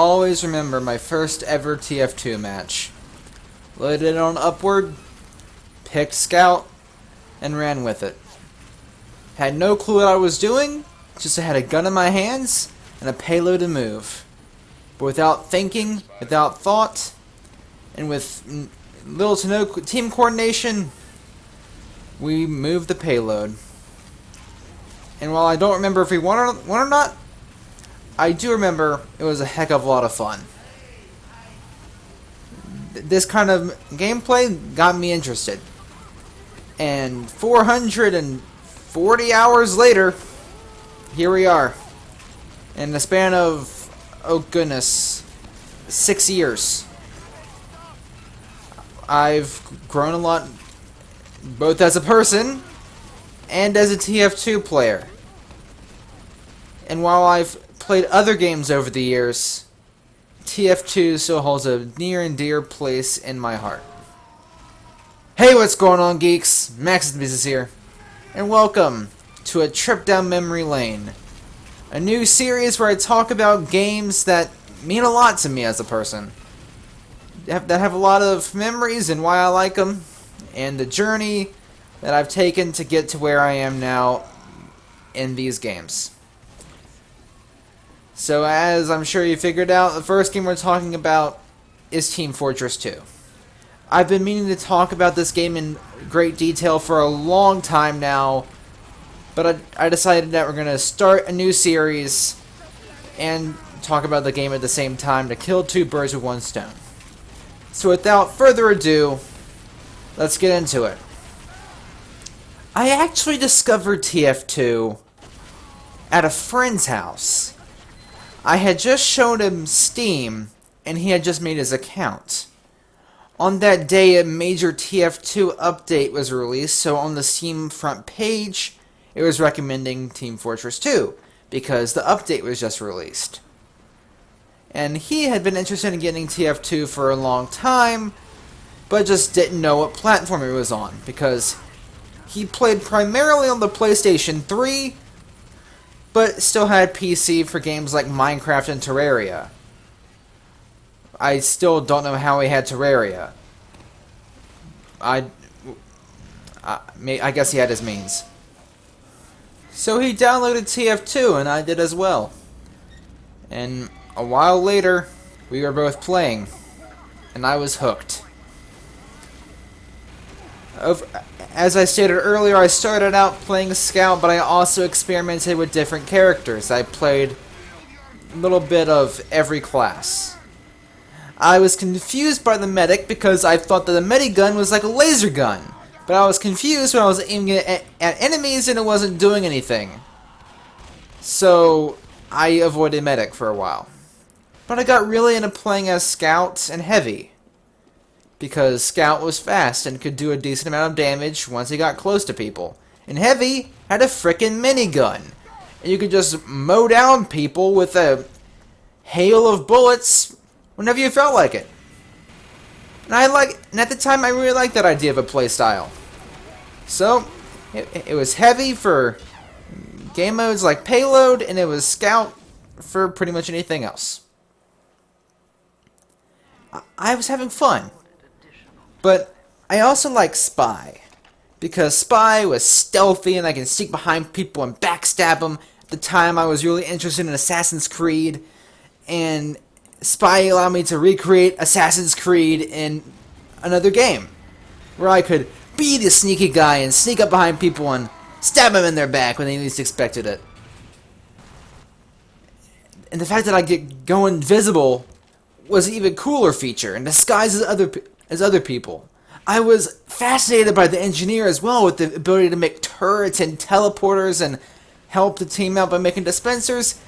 always remember my first ever TF2 match. Loaded it on Upward, picked Scout, and ran with it. Had no clue what I was doing, just I had a gun in my hands and a payload to move. But without thinking, without thought, and with little to no team coordination, we moved the payload. And while I don't remember if we won or not, I do remember it was a heck of a lot of fun. This kind of gameplay got me interested. And 440 hours later, here we are. In the span of, oh goodness, 6 years. I've grown a lot, both as a person and as a TF2 player. And while I've played other games over the years, TF2 still holds a near and dear place in my heart. Hey, what's going on, geeks? Maxusthebeast is here, and welcome to a trip down memory lane. A new series where I talk about games that mean a lot to me as a person. That have a lot of memories and why I like them, and the journey that I've taken to get to where I am now in these games. So as I'm sure you figured out, the first game we're talking about is Team Fortress 2. I've been meaning to talk about this game in great detail for a long time now, but I decided that we're going to start a new series and talk about the game at the same time to kill two birds with one stone. So without further ado, let's get into it. I actually discovered TF2 at a friend's house. I had just shown him Steam, and he had just made his account. On that day, a major TF2 update was released, so on the Steam front page, it was recommending Team Fortress 2, because the update was just released. And he had been interested in getting TF2 for a long time, but just didn't know what platform it was on, because he played primarily on the PlayStation 3, but still had PC for games like Minecraft and Terraria. I still don't know how he had Terraria. I guess he had his means. So he downloaded TF2, and I did as well. And a while later, we were both playing, and I was hooked. As I stated earlier, I started out playing Scout, but I also experimented with different characters. I played a little bit of every class. I was confused by the medic because I thought that the medigun was like a laser gun, but I was confused when I was aiming it at enemies and it wasn't doing anything. So I avoided medic for a while. But I got really into playing as Scout and Heavy, because Scout was fast and could do a decent amount of damage once he got close to people. And Heavy had a frickin' minigun, and you could just mow down people with a hail of bullets whenever you felt like it. And at the time I really liked that idea of a playstyle. So it was Heavy for game modes like Payload, and it was Scout for pretty much anything else. I was having fun. But I also like Spy, because Spy was stealthy and I can sneak behind people and backstab them. At the time I was really interested in Assassin's Creed, and Spy allowed me to recreate Assassin's Creed in another game, where I could be the sneaky guy and sneak up behind people and stab them in their back when they least expected it. And the fact that I could go invisible was an even cooler feature, and disguise as other people. I was fascinated by the engineer as well, with the ability to make turrets and teleporters and help the team out by making dispensers.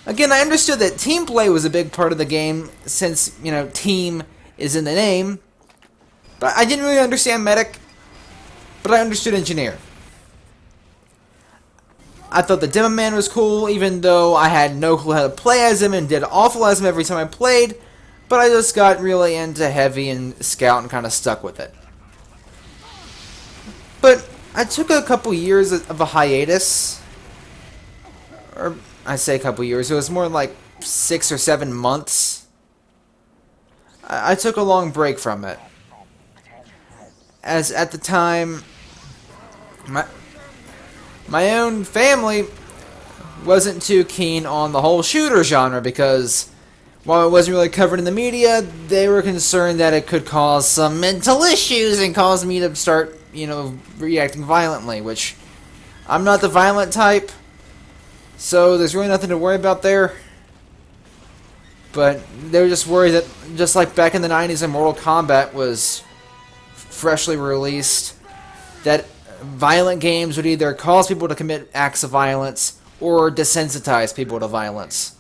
Again, I understood that team play was a big part of the game, since, team is in the name. But I didn't really understand medic, but I understood engineer. I thought the Demo Man was cool, even though I had no clue how to play as him and did awful as him every time I played. But I just got really into Heavy and Scout and kind of stuck with it. But I took a couple years of a hiatus. Or I say a couple years, it was more like 6 or 7 months I took a long break from it, as at the time my own family wasn't too keen on the whole shooter genre, because while it wasn't really covered in the media, they were concerned that it could cause some mental issues and cause me to start, reacting violently, which I'm not the violent type, so there's really nothing to worry about there. But they were just worried that, just like back in the 90s when Mortal Kombat was freshly released, that violent games would either cause people to commit acts of violence or desensitize people to violence.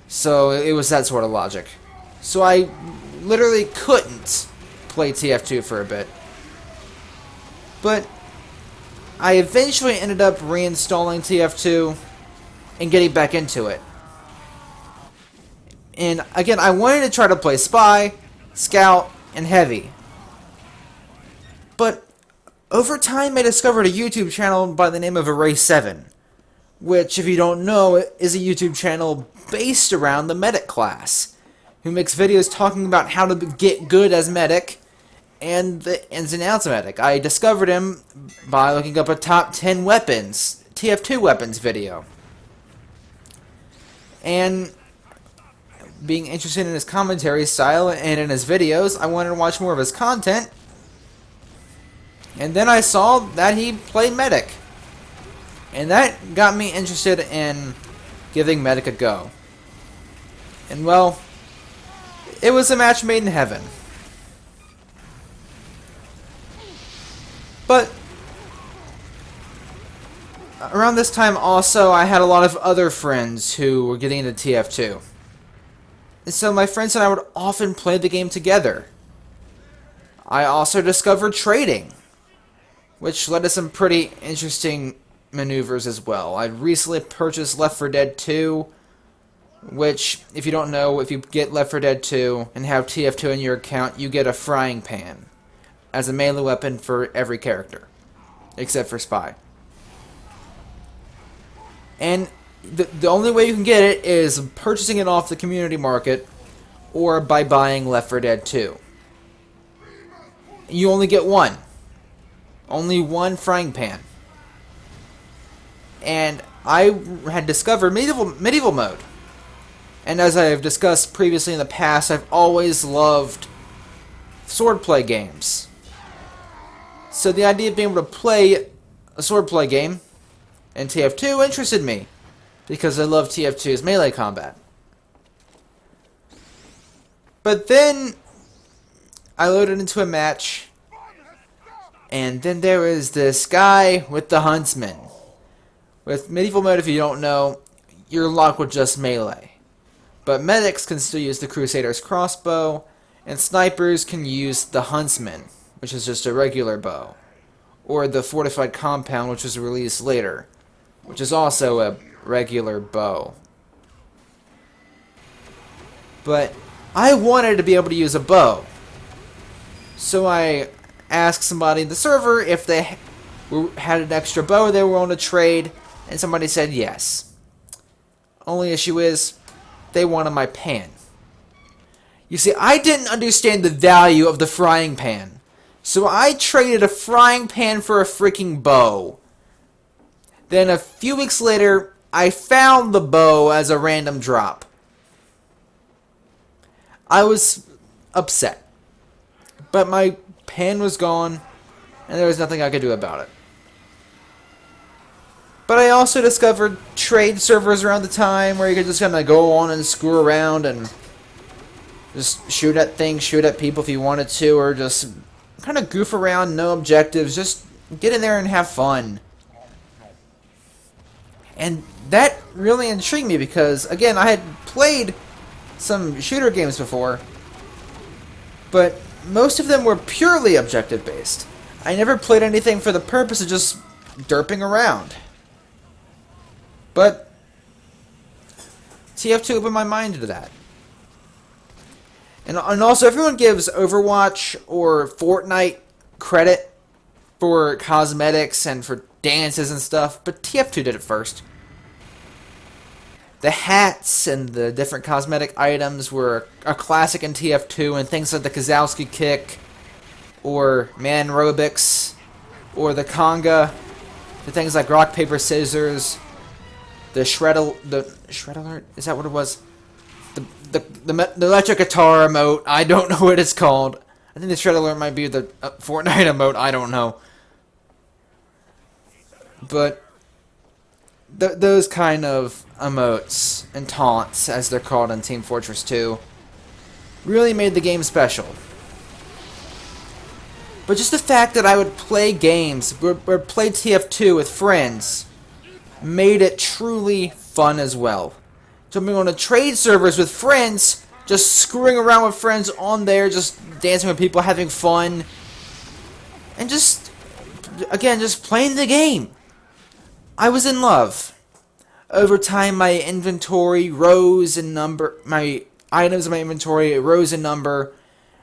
So it was that sort of logic. So I literally couldn't play TF2 for a bit. But I eventually ended up reinstalling TF2 and getting back into it. And again, I wanted to try to play Spy, Scout, and Heavy. But over time, I discovered a YouTube channel by the name of Array7, which, if you don't know, is a YouTube channel based around the medic class, who makes videos talking about how to get good as medic and the ins and outs of medic. I discovered him by looking up a top 10 weapons, TF2 weapons video. And being interested in his commentary style and in his videos, I wanted to watch more of his content. And then I saw that he played medic. And that got me interested in giving medic a go. And well, it was a match made in heaven. But around this time also, I had a lot of other friends who were getting into TF2. And so my friends and I would often play the game together. I also discovered trading, which led to some pretty interesting maneuvers as well. I recently purchased Left 4 Dead 2, which, if you don't know, if you get Left 4 Dead 2 and have TF2 in your account, you get a frying pan as a melee weapon for every character, except for Spy. And the only way you can get it is purchasing it off the community market or by buying Left 4 Dead 2. You only get one. Only one frying pan. And I had discovered medieval mode. And as I have discussed previously in the past, I've always loved swordplay games. So the idea of being able to play a swordplay game in TF2 interested me, because I love TF2's melee combat. But then I loaded into a match, and then there was this guy with the huntsman. With medieval mode, if you don't know, you're locked with just melee. But medics can still use the Crusader's crossbow, and snipers can use the huntsman, which is just a regular bow, or the fortified compound, which was released later, which is also a regular bow. But I wanted to be able to use a bow, so I asked somebody in the server if they had an extra bow they were willing to trade, and somebody said yes. Only issue is, they wanted my pan. You see, I didn't understand the value of the frying pan, so I traded a frying pan for a freaking bow. Then a few weeks later, I found the bow as a random drop. I was upset, but my pan was gone, and there was nothing I could do about it. But I also discovered trade servers around the time where you could just kind of go on and screw around and just shoot at things, shoot at people if you wanted to, or just kind of goof around, no objectives, just get in there and have fun. And that really intrigued me because, again, I had played some shooter games before, but most of them were purely objective-based. I never played anything for the purpose of just derping around. But TF2 opened my mind to that. And also, everyone gives Overwatch or Fortnite credit for cosmetics and for dances and stuff, but TF2 did it first. The hats and the different cosmetic items were a classic in TF2, and things like the Kozowski kick, or man aerobics, or the conga, the things like rock, paper, scissors, the shred alert, is that what it was? The electric guitar emote, I don't know what it's called. I think the shred alert might be the Fortnite emote, I don't know. But those kind of emotes and taunts, as they're called in Team Fortress 2, really made the game special. But just the fact that I would play games, or play TF2 with friends, made it truly fun as well. Jumping on a trade servers with friends, just screwing around with friends on there, just dancing with people, having fun, and just, again, just playing the game. I was in love. Over time, my inventory rose in number. My items in my inventory rose in number.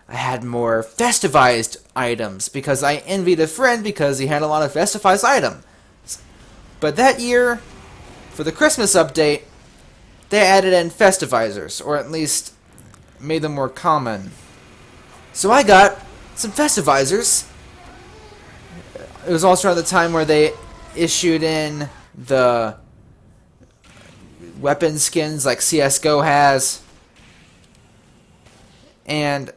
I had more festivized items because I envied a friend because he had a lot of festivized items. But that year, for the Christmas update, they added in festivizers, or at least made them more common. So I got some festivizers. It was also around the time where they issued in the weapon skins like CSGO has. And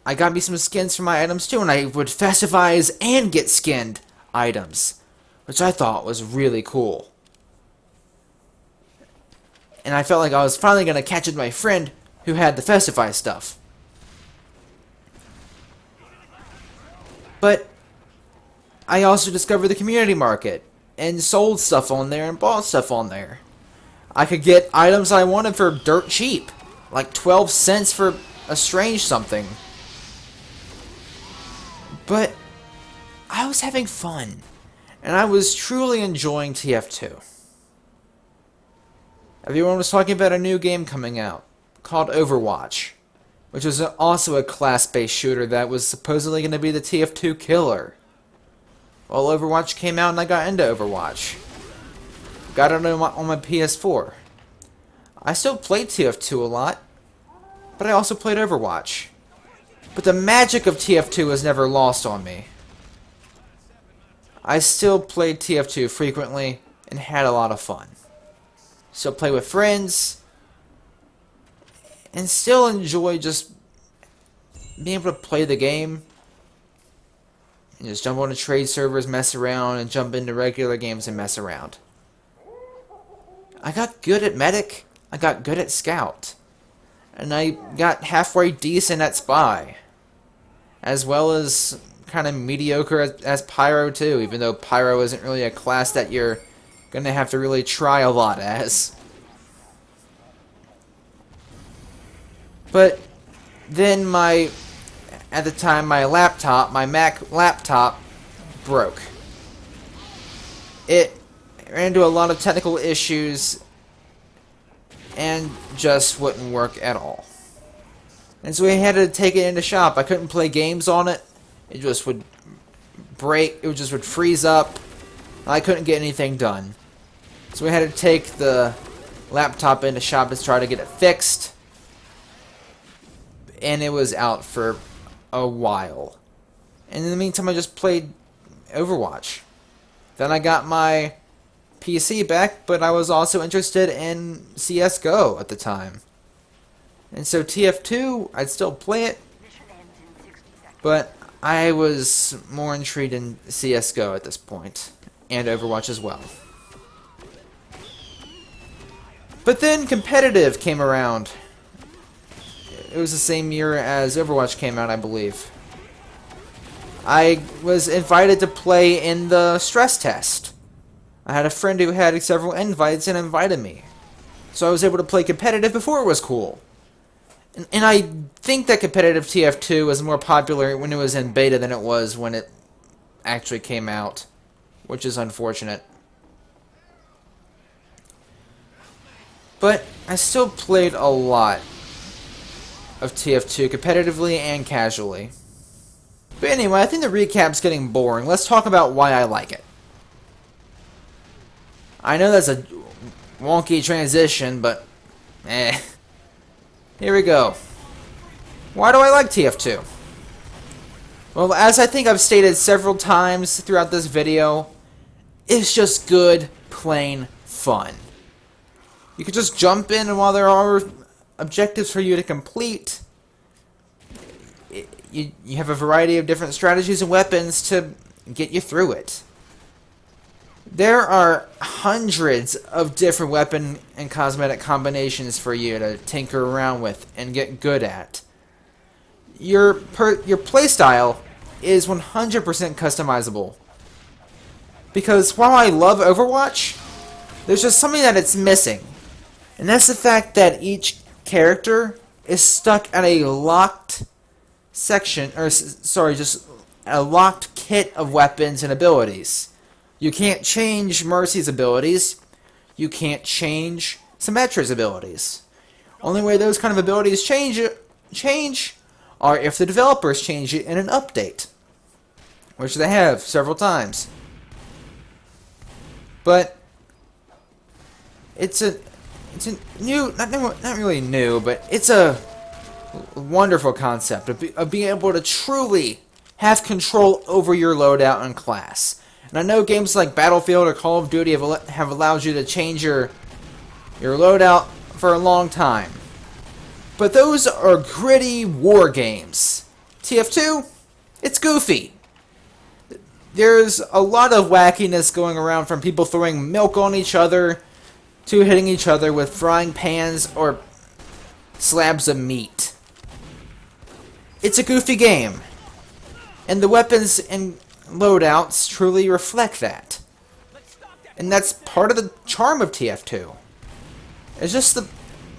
I got me some skins for my items too, and I would festivize and get skinned items, which I thought was really cool. And I felt like I was finally going to catch up to my friend who had the festivized stuff. But I also discovered the community market and sold stuff on there and bought stuff on there. I could get items I wanted for dirt cheap, like 12 cents for a strange something. But I was having fun, and I was truly enjoying TF2. Everyone was talking about a new game coming out called Overwatch, which was also a class-based shooter that was supposedly going to be the TF2 killer. Well, Overwatch came out and I got into Overwatch. Got it on my PS4. I still played TF2 a lot, but I also played Overwatch. But the magic of TF2 was never lost on me. I still played TF2 frequently and had a lot of fun. Still play with friends, and still enjoy just being able to play the game. And just jump on the trade servers, mess around, and jump into regular games and mess around. I got good at Medic, I got good at Scout, and I got halfway decent at Spy. As well as kind of mediocre as Pyro too, even though Pyro isn't really a class that you're gonna have to really try a lot as. But then at the time my Mac laptop broke. It ran into a lot of technical issues and just wouldn't work at all. And so we had to take it into shop. I couldn't play games on it. It just would break. It just would freeze up. I couldn't get anything done. So we had to take the laptop into shop and try to get it fixed. And it was out for a while. And in the meantime, I just played Overwatch. Then I got my PC back, but I was also interested in CSGO at the time. And so TF2, I'd still play it, but I was more intrigued in CSGO at this point, and Overwatch as well. But then competitive came around. It was the same year as Overwatch came out, I believe. I was invited to play in the stress test. I had a friend who had several invites and invited me. So I was able to play competitive before it was cool. And I think that competitive TF2 was more popular when it was in beta than it was when it actually came out, which is unfortunate. But I still played a lot of TF2 competitively and casually. But anyway, I think the recap's getting boring. Let's talk about why I like it. I know that's a wonky transition, but eh. Here we go. Why do I like TF2? Well, as I think I've stated several times throughout this video, it's just good, plain fun. You can just jump in, and while there are objectives for you to complete, you have a variety of different strategies and weapons to get you through it. There are hundreds of different weapon and cosmetic combinations for you to tinker around with and get good at. Your playstyle is 100% customizable. Because while I love Overwatch, there's just something that it's missing. And that's the fact that each character is stuck at a locked section, or sorry, just a locked kit of weapons and abilities. You can't change Mercy's abilities. You can't change Symmetra's abilities. Only way those kind of abilities change are if the developers change it in an update, which they have several times. But it's a new, not really new, but it's a wonderful concept of being able to truly have control over your loadout and class. And I know games like Battlefield or Call of Duty have allowed you to change your loadout for a long time. But those are gritty war games. TF2, it's goofy. There's a lot of wackiness going around, from people throwing milk on each other to hitting each other with frying pans or slabs of meat. It's a goofy game. And the weapons and loadouts truly reflect that. And that's part of the charm of TF2. It's just the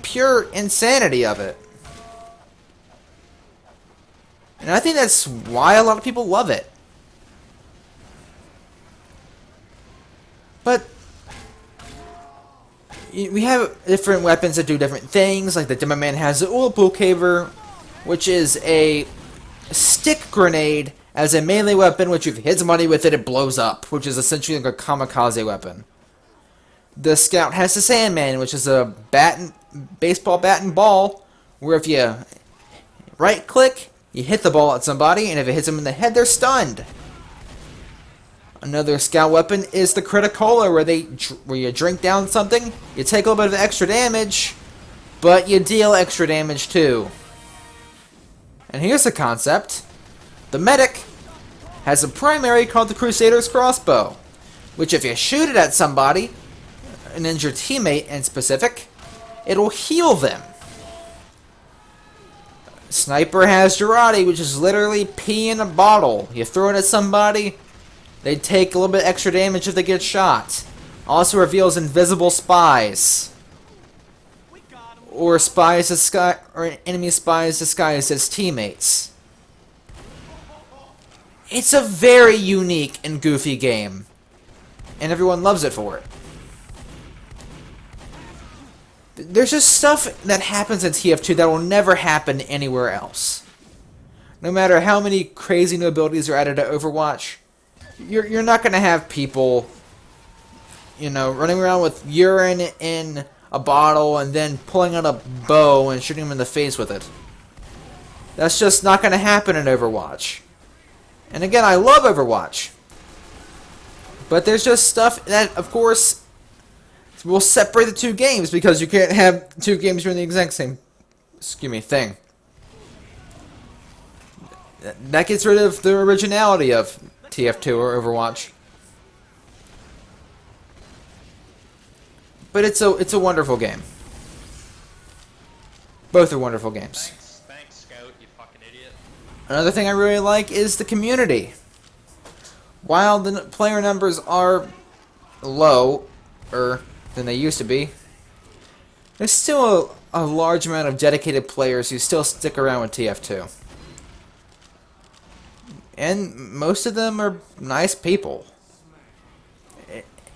pure insanity of it. And I think that's why a lot of people love it. But we have different weapons that do different things. Like the Demo Man has the Ullapulcaver, which is a stick grenade as a melee weapon, which if you hit somebody with it, it blows up, which is essentially like a kamikaze weapon. The Scout has the Sandman, which is a baseball bat and ball, where if you right-click, you hit the ball at somebody, and if it hits them in the head, they're stunned. Another Scout weapon is the Criticola, where you drink down something, you take a little bit of extra damage, but you deal extra damage too. And here's the concept. The Medic has a primary called the Crusader's Crossbow, which if you shoot it at somebody, an injured teammate in specific, it'll heal them. Sniper has Girardi, which is literally pee in a bottle. You throw it at somebody, they take a little bit extra damage if they get shot. Also reveals invisible spies. Or enemy spies disguised as teammates. It's a very unique and goofy game, and everyone loves it for it. There's just stuff that happens in TF2 that will never happen anywhere else. No matter how many crazy new abilities are added to Overwatch, you're not going to have people, running around with urine in a bottle and then pulling out a bow and shooting them in the face with it. That's just not going to happen in Overwatch. And again, I love Overwatch. But there's just stuff that, of course, will separate the two games, because you can't have two games doing the exact same thing. That gets rid of the originality of TF2 or Overwatch. But it's a wonderful game. Both are wonderful games. Thanks, Scout, you fucking idiot. Another thing I really like is the community. While the player numbers are lower than they used to be, there's still a large amount of dedicated players who still stick around with TF2. And most of them are nice people.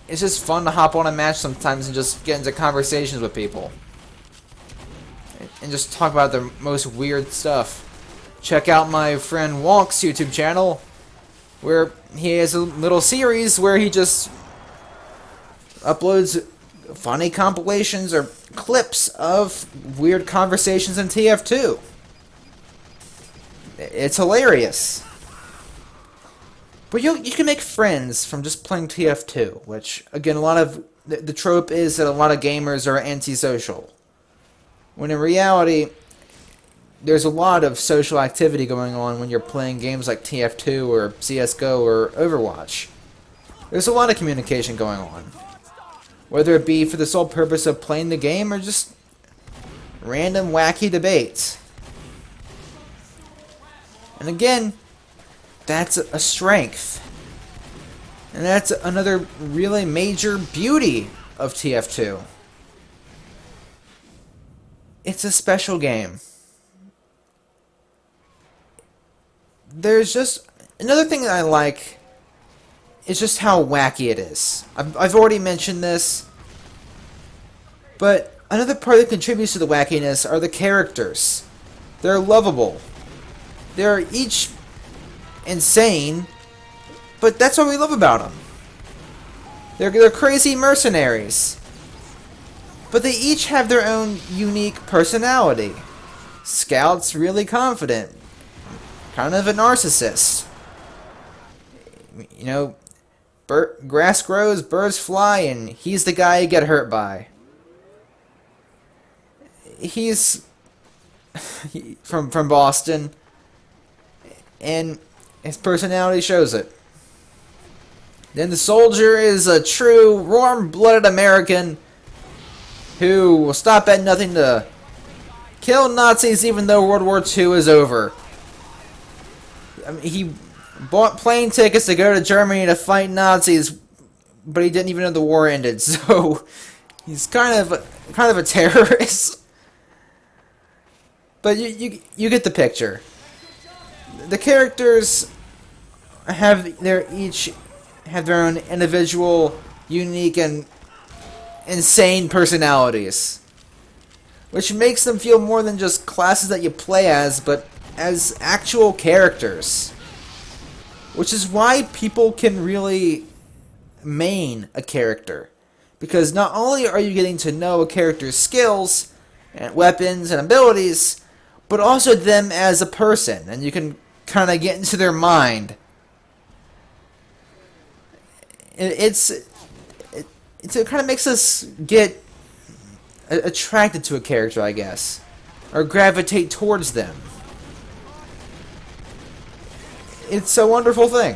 It's just fun to hop on a match sometimes and just get into conversations with people. And just talk about the most weird stuff. Check out my friend Wonk's YouTube channel, where he has a little series where he just uploads funny compilations or clips of weird conversations in TF2. It's hilarious. But you can make friends from just playing TF2, which, again, a lot of the trope is that a lot of gamers are antisocial. When in reality, there's a lot of social activity going on when you're playing games like TF2 or CSGO or Overwatch. There's a lot of communication going on. Whether it be for the sole purpose of playing the game or just random wacky debates. And again, that's a strength. And that's another really major beauty of TF2. It's a special game. There's just another thing that I like is just how wacky it is. I've already mentioned this, but another part that contributes to the wackiness are the characters. They're lovable. They're each insane, but that's what we love about them. They're crazy mercenaries, but they each have their own unique personality. Scout's really confident, kind of a narcissist. You know, grass grows, birds fly, and he's the guy you get hurt by. He's from Boston, and his personality shows it. Then the soldier is a true, warm-blooded American who will stop at nothing to kill Nazis even though World War II is over. I mean, he bought plane tickets to go to Germany to fight Nazis, but he didn't even know the war ended, so he's kind of a terrorist. But you get the picture. The characters each have their own individual, unique, and insane personalities, which makes them feel more than just classes that you play as, but as actual characters. Which is why people can really main a character, because not only are you getting to know a character's skills and weapons and abilities, but also them as a person, and you can kind of get into their mind. It kind of makes us get attracted to a character, I guess, or gravitate towards them. It's a wonderful thing.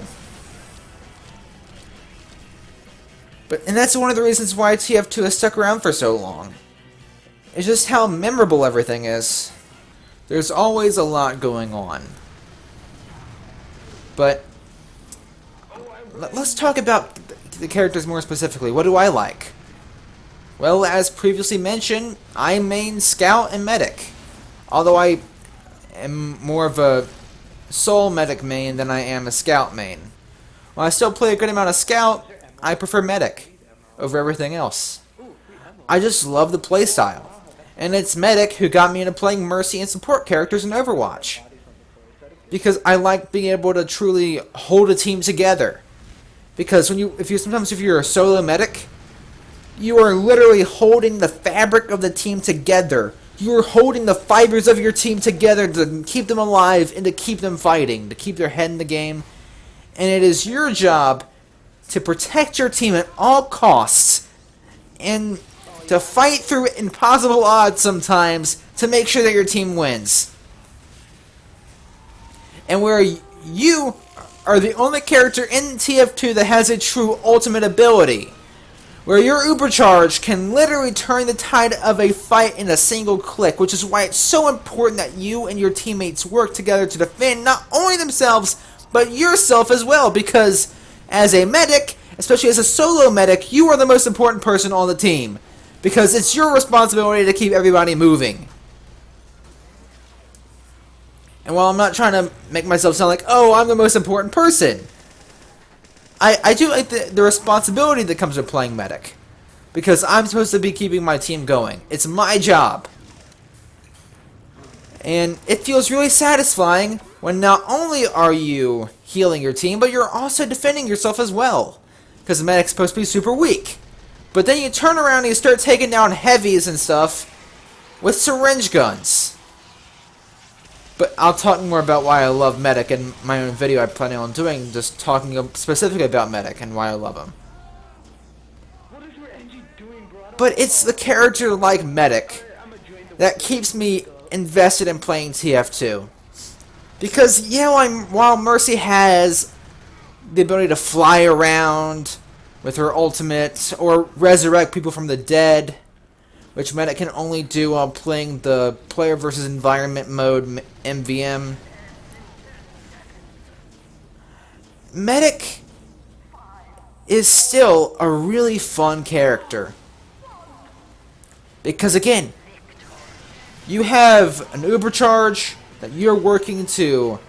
And that's one of the reasons why TF2 has stuck around for so long. It's just how memorable everything is. There's always a lot going on. But let's talk about the characters more specifically. What do I like? Well, as previously mentioned, I main Scout and Medic. Although I am more of a Soul Medic main than I am a Scout main. While I still play a good amount of Scout, I prefer Medic over everything else. I just love the playstyle. And it's Medic who got me into playing Mercy and support characters in Overwatch. Because I like being able to truly hold a team together. Because sometimes if you're a solo medic, you are literally holding the fabric of the team together. You are holding the fibers of your team together to keep them alive and to keep them fighting, to keep their head in the game. And it is your job to protect your team at all costs and to fight through impossible odds sometimes to make sure that your team wins. And where you are the only character in TF2 that has a true ultimate ability, where your Ubercharge can literally turn the tide of a fight in a single click, which is why it's so important that you and your teammates work together to defend not only themselves, but yourself as well, because as a medic, especially as a solo medic, you are the most important person on the team, because it's your responsibility to keep everybody moving. And while I'm not trying to make myself sound like, oh, I'm the most important person, I do like the responsibility that comes with playing Medic. Because I'm supposed to be keeping my team going. It's my job. And it feels really satisfying when not only are you healing your team, but you're also defending yourself as well. Because the Medic's supposed to be super weak. But then you turn around and you start taking down heavies and stuff with syringe guns. But I'll talk more about why I love Medic in my own video I plan on doing, just talking specifically about Medic and why I love him. But it's the character like Medic that keeps me invested in playing TF2. Because, you know, while Mercy has the ability to fly around with her ultimate, or resurrect people from the dead, which Medic can only do while playing the player versus environment mode MVM. Medic is still a really fun character. Because again, you have an Uber charge that you're working to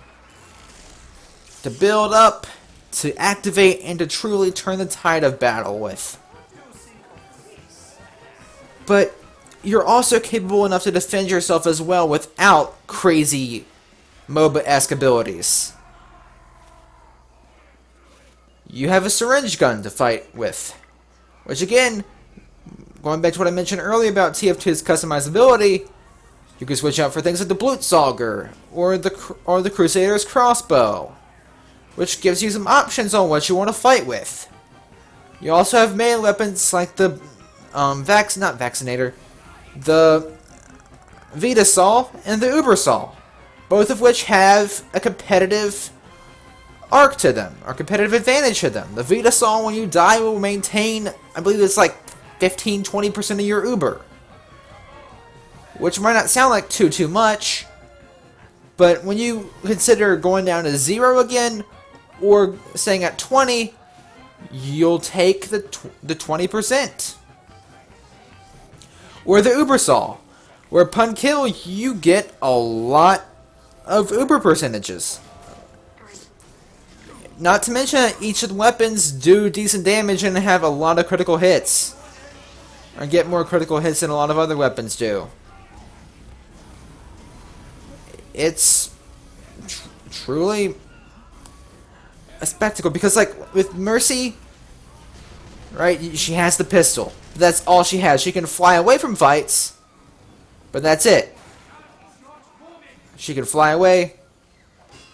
build up, to activate, and to truly turn the tide of battle with. But you're also capable enough to defend yourself as well without crazy MOBA-esque abilities. You have a syringe gun to fight with, which again, going back to what I mentioned earlier about TF2's customizability, you can switch out for things like the Blutsauger or the Crusader's crossbow, which gives you some options on what you want to fight with. You also have melee weapons like the the Vitasol and the Ubersol, both of which have a competitive arc to them, or competitive advantage to them. The Vitasol, when you die, will maintain, I believe it's like 15-20% of your Uber, which might not sound like too much, but when you consider going down to 0 again, or staying at 20, you'll take the 20%. Or the Ubersol, where upon kill, you get a lot of Uber percentages. Not to mention that each of the weapons do decent damage and have a lot of critical hits. Or get more critical hits than a lot of other weapons do. It's truly a spectacle, because like with Mercy, right, she has the pistol. That's all she has. She can fly away from fights, but that's it. She can fly away.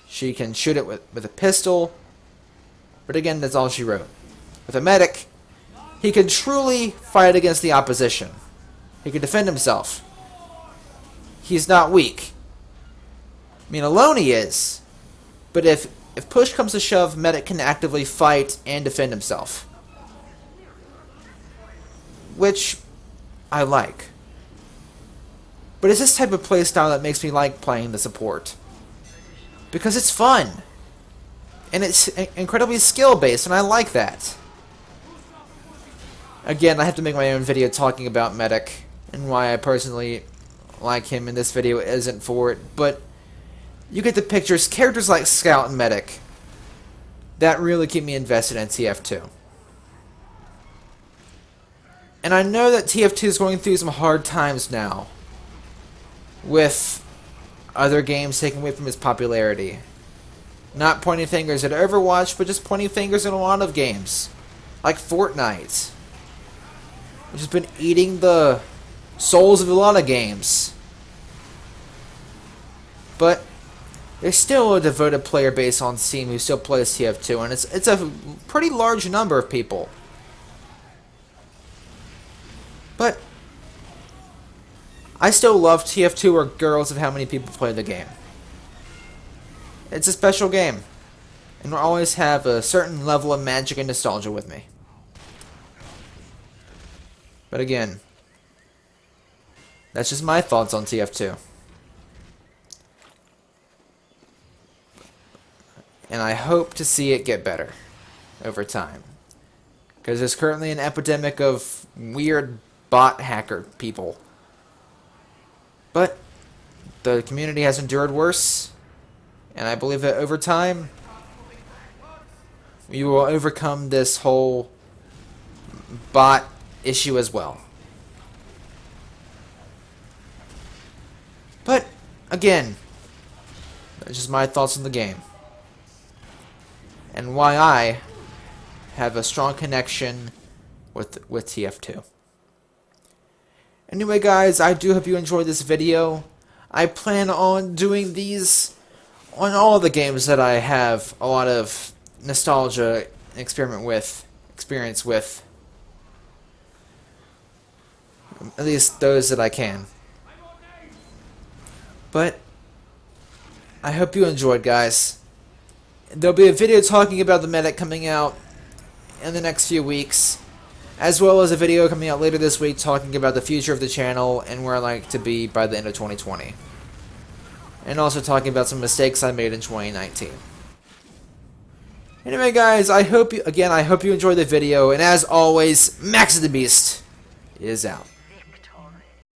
She can shoot it with a pistol, but again, that's all she wrote. With a Medic, he can truly fight against the opposition. He can defend himself. He's not weak. I mean, alone he is, but if push comes to shove, Medic can actively fight and defend himself, which I like. But it's this type of playstyle that makes me like playing the support, because it's fun and it's incredibly skill based, and I like that. Again, I have to make my own video talking about Medic and why I personally like him, and this video isn't for it, but you get the pictures. Characters like Scout and Medic that really keep me invested in TF2. And I know that TF2 is going through some hard times now, with other games taking away from its popularity. Not pointing fingers at Overwatch, but just pointing fingers at a lot of games, like Fortnite, which has been eating the souls of a lot of games. But there's still a devoted player base on Steam who still plays TF2, and it's a pretty large number of people. But I still love TF2 regardless of how many people play the game. It's a special game, and will always have a certain level of magic and nostalgia with me. But again, that's just my thoughts on TF2. And I hope to see it get better over time, because there's currently an epidemic of weird bot hacker people. But the community has endured worse, and I believe that over time we will overcome this whole bot issue as well. But again, that's just my thoughts on the game, and why I have a strong connection with TF2. Anyway, guys, I do hope you enjoyed this video. I plan on doing these on all the games that I have a lot of nostalgia experience with. At least those that I can. But I hope you enjoyed, guys. There'll be a video talking about the medic coming out in the next few weeks, as well as a video coming out later this week talking about the future of the channel and where I'd like to be by the end of 2020. And also talking about some mistakes I made in 2019. Anyway, guys, I hope you enjoyed the video, and as always, Maxusthebeast is out.